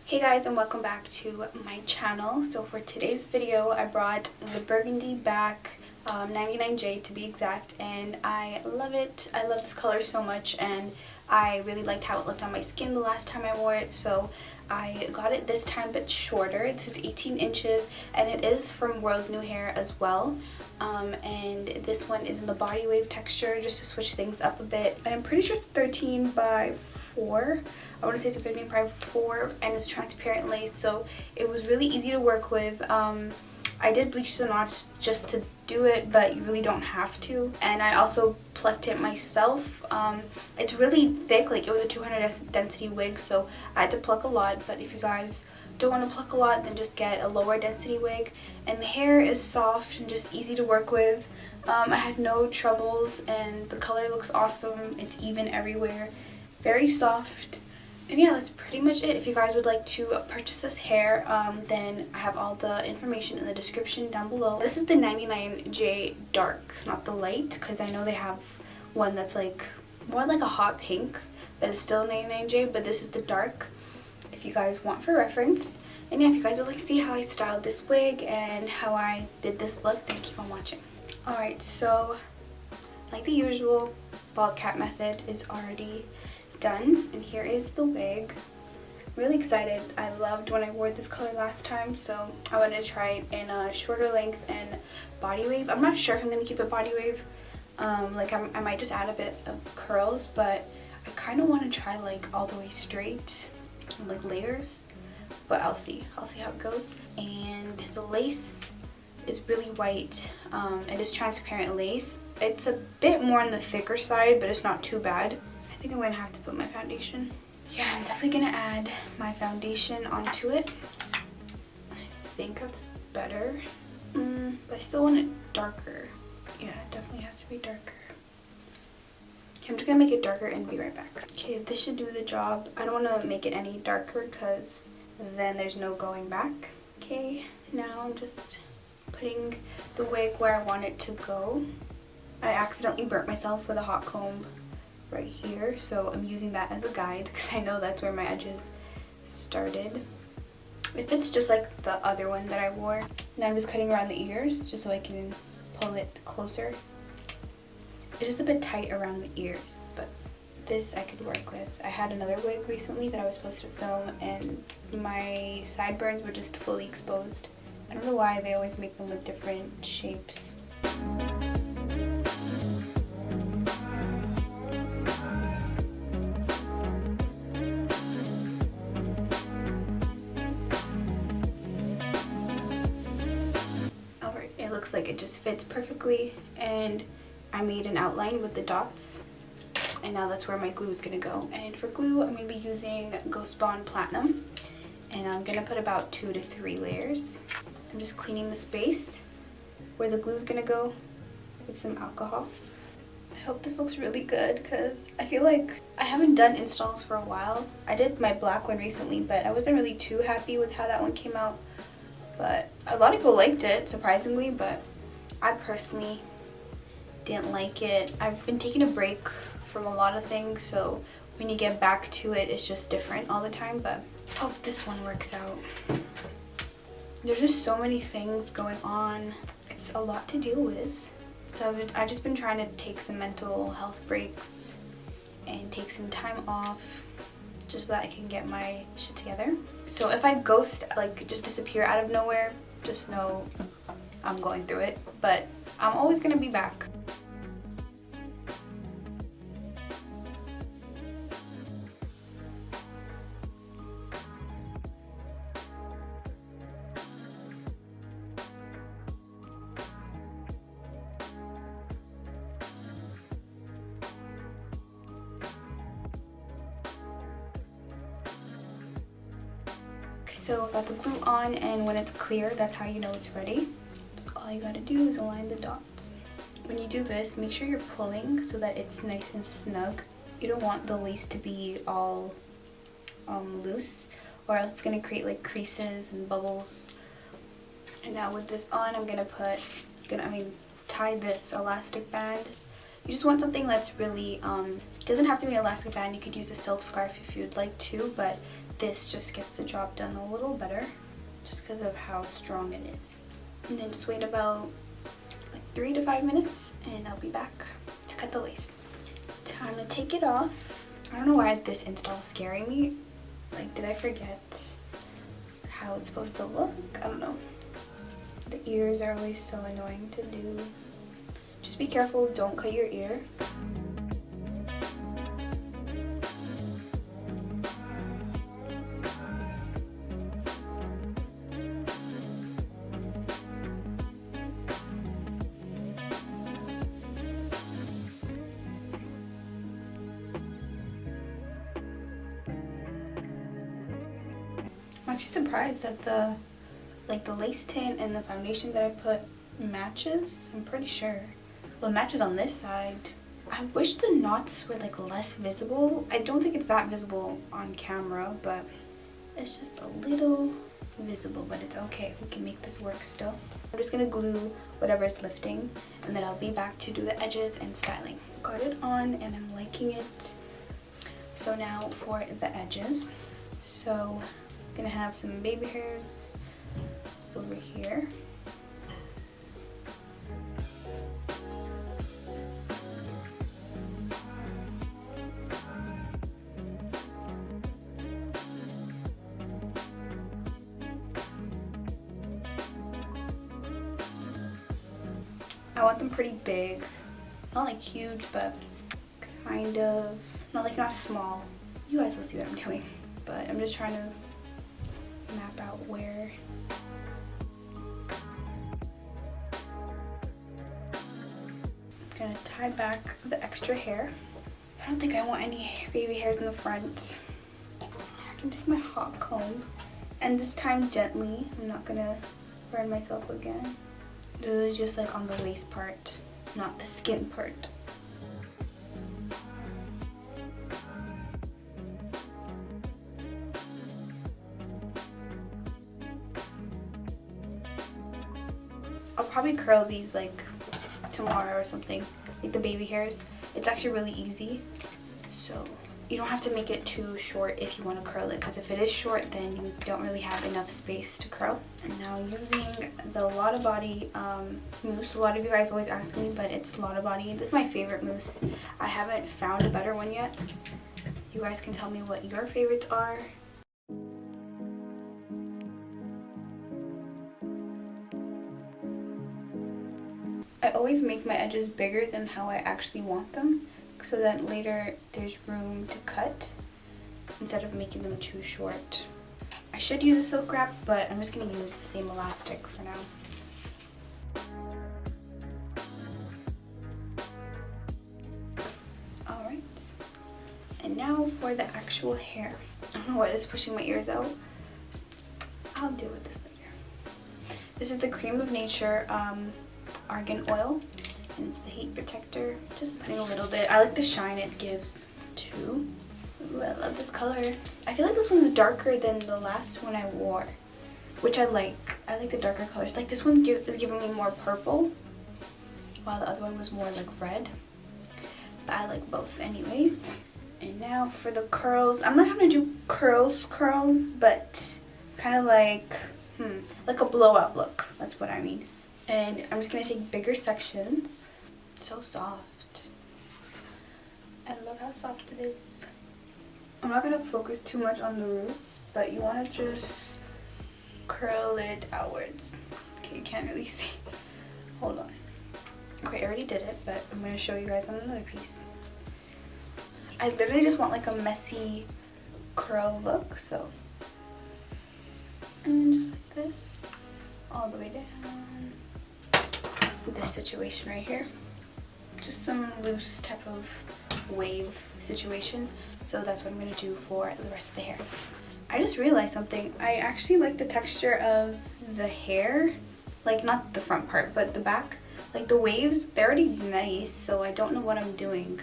Hey guys, and welcome back to my channel. So for today's video I brought the burgundy back, 99J to be exact, and I love it. I love this color so much, and I really liked how it looked on my skin the last time I wore it, so I got it this time but shorter. This is 18 inches and it is from WorldNewHair as well. And this one is in the body wave texture, just to switch things up a bit. And I'm pretty sure it's 13 by 4. I want to say it's 13 by 4, and it's transparent lace, so it was really easy to work with. I did bleach the knots just to do it, but you really don't have to. And I also plucked it myself. It's really thick, like it was a 200 density wig, so I had to pluck a lot. But if you guys don't want to pluck a lot, then just get a lower density wig. And the hair is soft and just easy to work with. I had no troubles, and the color looks awesome. It's even everywhere, very soft. And yeah, that's pretty much it. If you guys would like to purchase this hair, then I have all the information in the description down below. This is the 99J dark, not the light, because I know they have one that's like more like a hot pink that is still 99J, but this is the dark, if you guys want for reference. And yeah, if you guys would like to see how I styled this wig and how I did this look, then keep on watching. Alright, so like the usual, bald cap method is already done, and here is the wig. Really excited. I loved when I wore this color last time, so I wanted to try it in a shorter length and body wave. I'm not sure if I'm going to keep it body wave. I might just add a bit of curls, but I kind of want to try like all the way straight, like layers, but I'll see how it goes. And the lace is really white. It is transparent lace. It's a bit more on the thicker side, but it's not too bad. I think I'm going to have to put my foundation. Yeah, I'm definitely going to add my foundation onto it. I think that's better. But I still want it darker. Yeah, it definitely has to be darker. Okay, I'm just going to make it darker and be right back. Okay, this should do the job. I don't want to make it any darker because then there's no going back. Okay, now I'm just putting the wig where I want it to go. I accidentally burnt myself with a hot comb right here, so I'm using that as a guide because I know that's where my edges started. It fits just like the other one that I wore. Now I'm just cutting around the ears just so I can pull it closer. It's just a bit tight around the ears, but this I could work with. I had another wig recently that I was supposed to film, and my sideburns were just fully exposed. I don't know why they always make them with different shapes. Looks like it just fits perfectly, and I made an outline with the dots, and now that's where my glue is going to go. And for glue, I'm going to be using Ghost Bond Platinum, and I'm going to put about 2 to 3 layers. I'm just cleaning the space where the glue is going to go with some alcohol. I hope this looks really good because I feel like I haven't done installs for a while. I did my black one recently, but I wasn't really too happy with how that one came out. But a lot of people liked it, surprisingly, but I personally didn't like it. I've been taking a break from a lot of things, so when you get back to it, it's just different all the time, but I hope this one works out. There's just so many things going on. It's a lot to deal with. So I've just been trying to take some mental health breaks and take some time off, just so that I can get my shit together. So if I ghost, like just disappear out of nowhere, just know I'm going through it, but I'm always gonna be back. So I got the glue on, and when it's clear, that's how you know it's ready. All you gotta do is align the dots. When you do this, make sure you're pulling so that it's nice and snug. You don't want the lace to be all loose, or else it's gonna create like creases and bubbles. And now with this on, I'm gonna tie this elastic band. You just want something that's really doesn't have to be an elastic band. You could use a silk scarf if you'd like to, but this just gets the job done a little better just because of how strong it is. And then just wait about like 3 to 5 minutes and I'll be back to cut the lace. Time to take it off. I don't know why this install is scaring me. Like, did I forget how it's supposed to look? I don't know. The ears are always so annoying to do. Just be careful, don't cut your ear. I'm actually surprised that the lace tint and the foundation that I put matches. I'm pretty sure. Well, it matches on this side. I wish the knots were like less visible. I don't think it's that visible on camera, but it's just a little visible, but it's okay. We can make this work still. I'm just gonna glue whatever is lifting and then I'll be back to do the edges and styling. Got it on and I'm liking it. So now for the edges. So I'm gonna have some baby hairs over here. I want them pretty big, not like huge, but kind of, not small. You guys will see what I'm doing, but I'm just trying to map out where. I'm gonna tie back the extra hair. I don't think I want any baby hairs in the front. I'm just gonna take my hot comb, and this time gently. I'm not gonna burn myself again. This is just like on the waist part, not the skin part. I'll probably curl these like tomorrow or something, like the baby hairs. It's actually really easy, so you don't have to make it too short if you want to curl it, because if it is short then you don't really have enough space to curl. And now using the Lotta Body mousse. A lot of you guys always ask me, but it's Lotta Body. This is my favorite mousse. I haven't found a better one yet. You guys can tell me what your favorites are. I always make my edges bigger than how I actually want them, so that later there's room to cut instead of making them too short. I should use a silk wrap, but I'm just going to use the same elastic for now. Alright, and now for the actual hair. I don't know why this is pushing my ears out. I'll deal with this later. This is the Cream of Nature Argan Oil. And it's the heat protector. Just putting a little bit. I like the shine it gives too. Ooh, I love this color. I feel like this one's darker than the last one I wore, which I like. I like the darker colors. Like this one is giving me more purple, while the other one was more like red. But I like both anyways. And now for the curls. I'm not gonna do curls, but kind of like a blowout look. That's what I mean. And I'm just going to take bigger sections. So soft. I love how soft it is. I'm not going to focus too much on the roots, but you want to just curl it outwards. Okay, you can't really see. Hold on. Okay, I already did it, but I'm going to show you guys on another piece. I literally just want like a messy curl look, so. And then just like this, all the way down. This situation right here, just some loose type of wave situation, so that's what I'm going to do for the rest of the hair. I just realized something. I actually like the texture of the hair, like not the front part but the back. Like the waves, they're already nice, so I don't know what I'm doing.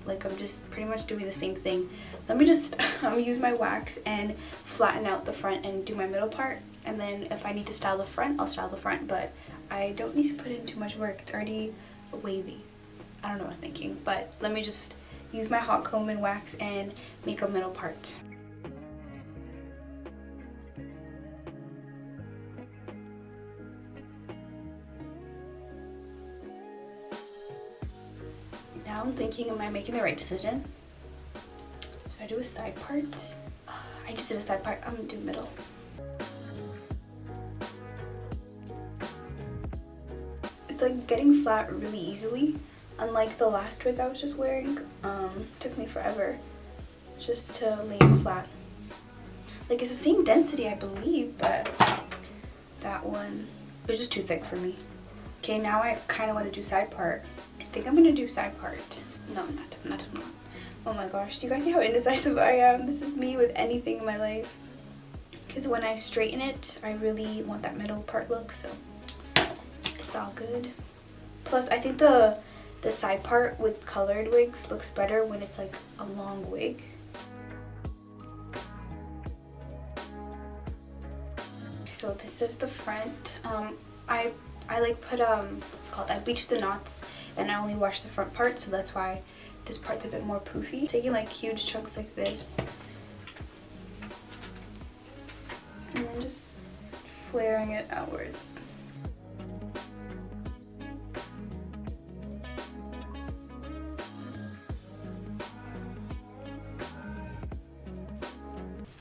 Like I'm just pretty much doing the same thing. Let me just use my wax and flatten out the front and do my middle part, and then if I need to style the front, I'll style the front, but I don't need to put in too much work. It's already wavy. I don't know what I was thinking, but let me just use my hot comb and wax and make a middle part. Now I'm thinking, am I making the right decision? Should I do a side part? I just did a side part. I'm gonna do middle. It's like getting flat really easily. Unlike the last wig I was just wearing, took me forever just to lay it flat. Like, it's the same density, I believe, but that one, it was just too thick for me. Okay, now I kind of want to do side part. I think I'm gonna do side part. No, not. Oh my gosh, do you guys see how indecisive I am? This is me with anything in my life. Because when I straighten it, I really want that middle part look, so it's all good. Plus, I think the side part with colored wigs looks better when it's like a long wig. So this is the front. I like put what's it called? I bleached the knots and I only washed the front part, so that's why this part's a bit more poofy. Taking like huge chunks like this and then just flaring it outwards.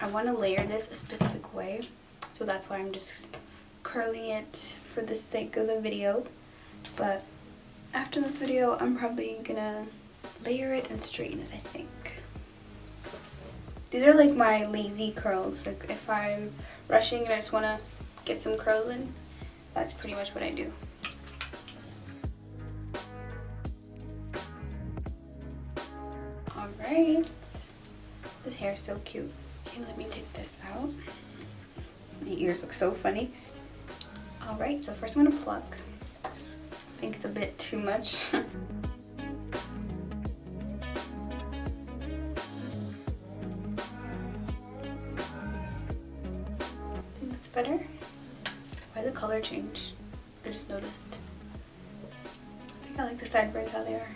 I want to layer this a specific way, so that's why I'm just curling it for the sake of the video. But after this video, I'm probably gonna layer it and straighten it, I think. These are like my lazy curls. Like if I'm rushing and I just want to get some curls in, that's pretty much what I do. Alright. This hair is so cute. Okay, let me take this out. My ears look so funny. Alright, so first I'm going to pluck. I think it's a bit too much. I think that's better. Why did the color change? I just noticed. I think I like the sideburns how they are.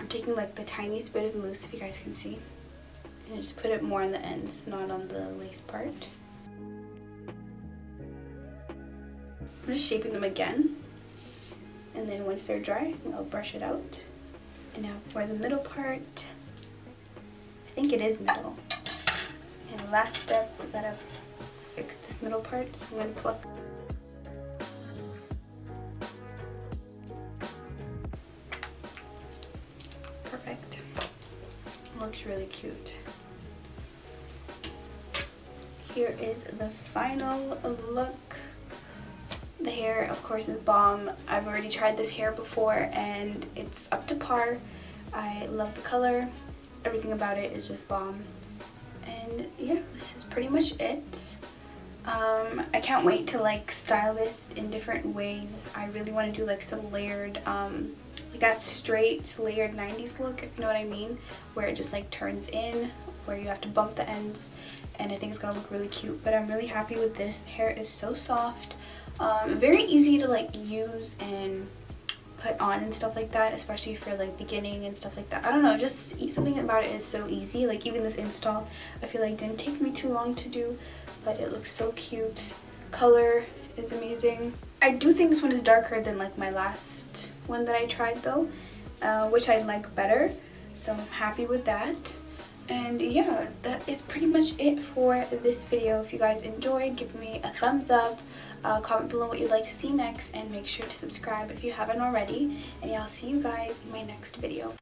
I'm taking like the tiniest bit of mousse, if you guys can see. And just put it more on the ends, not on the lace part. I'm just shaping them again. And then once they're dry, I'll brush it out. And now for the middle part, I think it is middle. And the last step, we gotta fix this middle part. So I'm gonna pluck. Perfect. Looks really cute. Here is the final look. The hair, of course, is bomb. I've already tried this hair before and it's up to par. I love the color. Everything about it is just bomb. And yeah, this is pretty much it. I can't wait to like style this in different ways. I really want to do like some layered, like that straight layered 90s look, if you know what I mean, where it just like turns in, where you have to bump the ends, and I think it's gonna look really cute. But I'm really happy with this. The hair is so soft, very easy to like use and put on and stuff like that, especially for like beginning and stuff like that. I don't know, just something about it is so easy. Like even this install, I feel like didn't take me too long to do, but it looks so cute. Color is amazing. I do think this one is darker than like my last one that I tried though, which I like better, so I'm happy with that. And yeah, that is pretty much it for this video. If you guys enjoyed, give me a thumbs up, comment below what you'd like to see next, and make sure to subscribe if you haven't already. And yeah, I'll see you guys in my next video.